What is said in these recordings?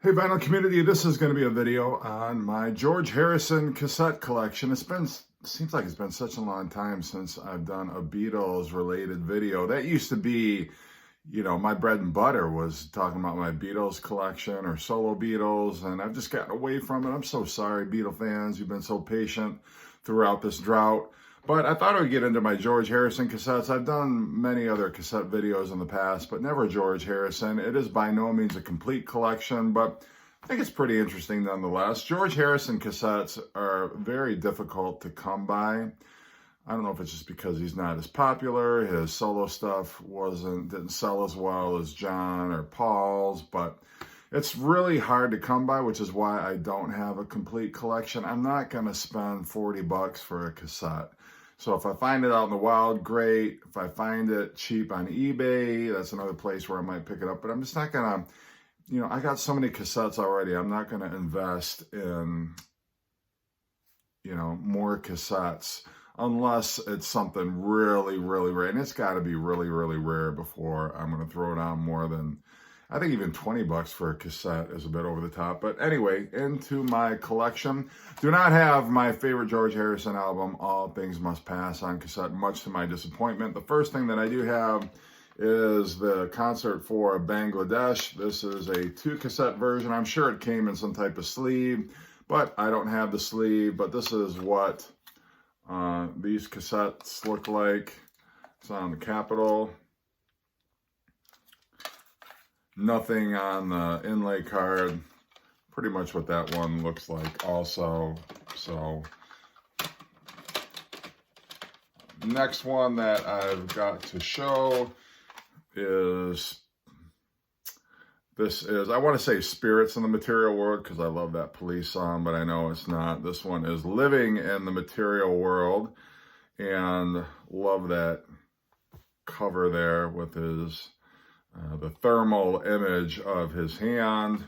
Hey vinyl community, this is going to be a video on my George Harrison cassette collection. Seems like it's been such a long time since I've done a Beatles related video. That used to be, my bread and butter was talking about my Beatles collection or solo Beatles, and I've just gotten away from it. I'm so sorry, Beatle fans. You've been so patient throughout this drought. But I thought I would get into my George Harrison cassettes. I've done many other cassette videos in the past, but never George Harrison. It is by no means a complete collection, but I think it's pretty interesting nonetheless. George Harrison cassettes are very difficult to come by. I don't know if it's just because he's not as popular. His solo stuff didn't sell as well as John or Paul's, but it's really hard to come by, which is why I don't have a complete collection. I'm not going to spend 40 bucks for a cassette. So if I find it out in the wild, great. If I find it cheap on eBay, that's another place where I might pick it up. But I'm just not going to, I got so many cassettes already. I'm not going to invest in, more cassettes unless it's something really, really rare. And it's got to be really, really rare before I'm going to throw down more than, I think even 20 bucks for a cassette is a bit over the top. But anyway, into my collection. Do not have my favorite George Harrison album, All Things Must Pass, on cassette, much to my disappointment. The first thing that I do have is the Concert for Bangladesh. This is a 2-cassette version. I'm sure it came in some type of sleeve, but I don't have the sleeve. But this is what these cassettes look like. It's on the Capitol. Nothing on the inlay card. Pretty much what that one looks like also. So next one that I've got to show is, I want to say Spirits in the Material World because I love that Police song, but I know it's not. This one is Living in the Material World, and love that cover there with his the thermal image of his hand.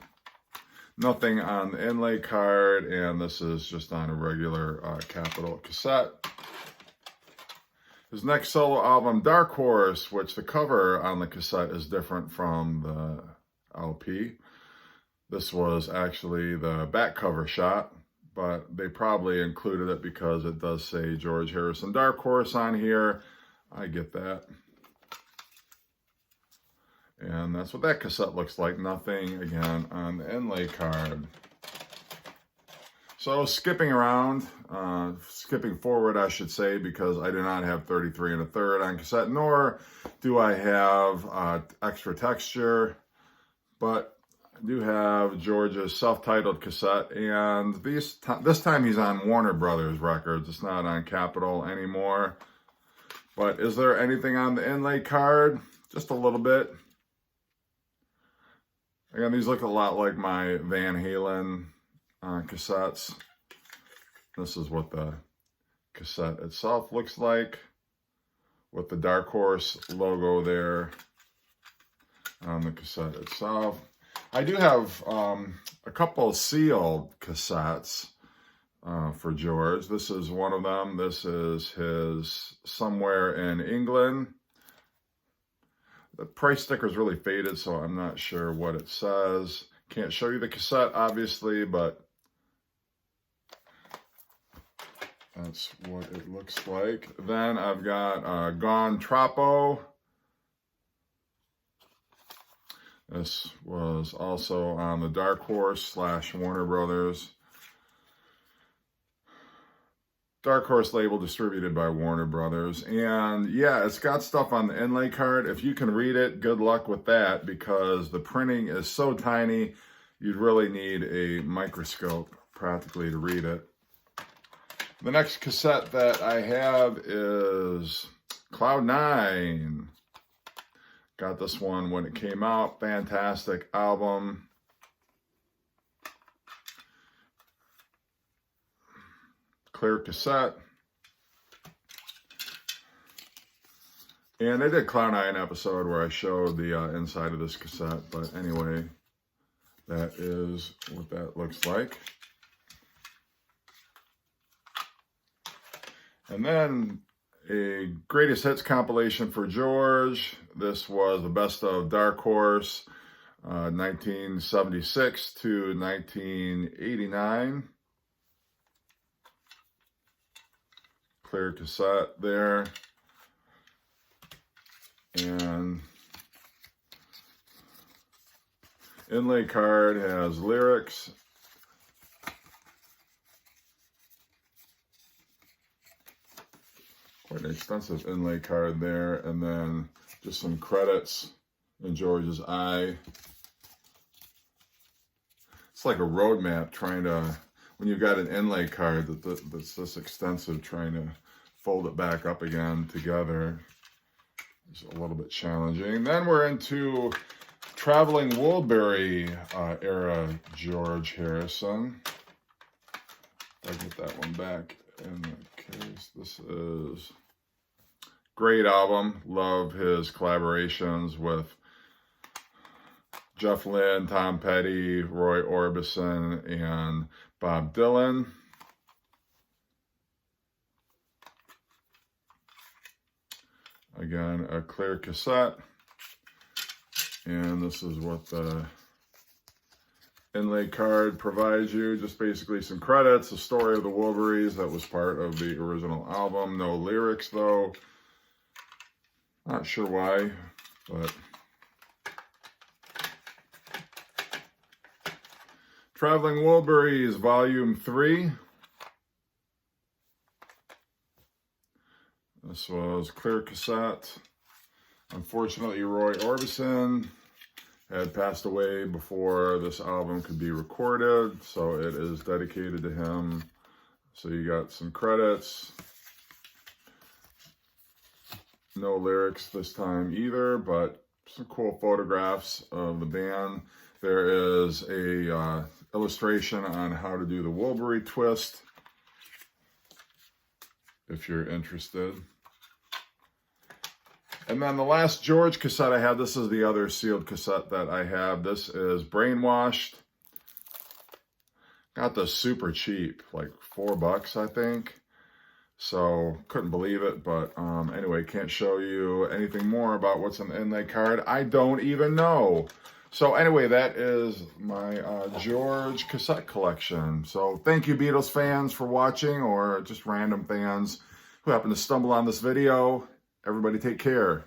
Nothing on the inlay card, and this is just on a regular Capitol cassette. His next solo album, Dark Horse, which the cover on the cassette is different from the LP. This was actually the back cover shot, but they probably included it because it does say George Harrison Dark Horse on here. I get that. And that's what that cassette looks like. Nothing, again, on the inlay card. So skipping forward, I should say, because I do not have 33 1/3 on cassette, nor do I have extra texture. But I do have George's self-titled cassette, and this time he's on Warner Brothers records. It's not on Capitol anymore. But is there anything on the inlay card? Just a little bit. Again, these look a lot like my Van Halen cassettes. This is what the cassette itself looks like, with the Dark Horse logo there on the cassette itself. I do have a couple sealed cassettes for George. This is one of them. This is his Somewhere in England. The price sticker is really faded, so I'm not sure what it says. Can't show you the cassette, obviously, but that's what it looks like. Then I've got Gone Troppo. This was also on the Dark Horse / Warner Brothers. Dark Horse label, distributed by Warner Brothers. And yeah, it's got stuff on the inlay card. If you can read it, good luck with that, because the printing is so tiny, you'd really need a microscope practically to read it. The next cassette that I have is Cloud 9. Got this one when it came out. Fantastic album. Clear cassette. And I did Cloud 9 episode where I showed the inside of this cassette, but anyway, that is what that looks like. And then a greatest hits compilation for George. This was the best of Dark Horse. 1976 to 1989. Clear cassette there. And inlay card has lyrics. Quite an extensive inlay card there. And then just some credits in George's eye. It's like a roadmap trying to, when you've got an inlay card that's this extensive, trying to fold it back up again together is a little bit challenging. Then we're into Traveling Woolberry era George Harrison. I'll get that one back in the case. This is great album. Love his collaborations with Jeff Lynne, Tom Petty, Roy Orbison, and Bob Dylan. Again, a clear cassette. And this is what the inlay card provides you. Just basically some credits, the story of the Woolberries that was part of the original album. No lyrics, though. Not sure why, but Traveling Woolberries, Volume 3. This was clear cassette. Unfortunately, Roy Orbison had passed away before this album could be recorded, so it is dedicated to him. So you got some credits. No lyrics this time either, but some cool photographs of the band. There is a illustration on how to do the Woolberry twist, if you're interested. And then the last George cassette I had, this is the other sealed cassette that I have. This is Brainwashed. Got this super cheap, like $4, I think. So couldn't believe it, but anyway, can't show you anything more about what's on the inlay card. I don't even know. So anyway, that is my George cassette collection. So thank you, Beatles fans, for watching, or just random fans who happen to stumble on this video. Everybody take care.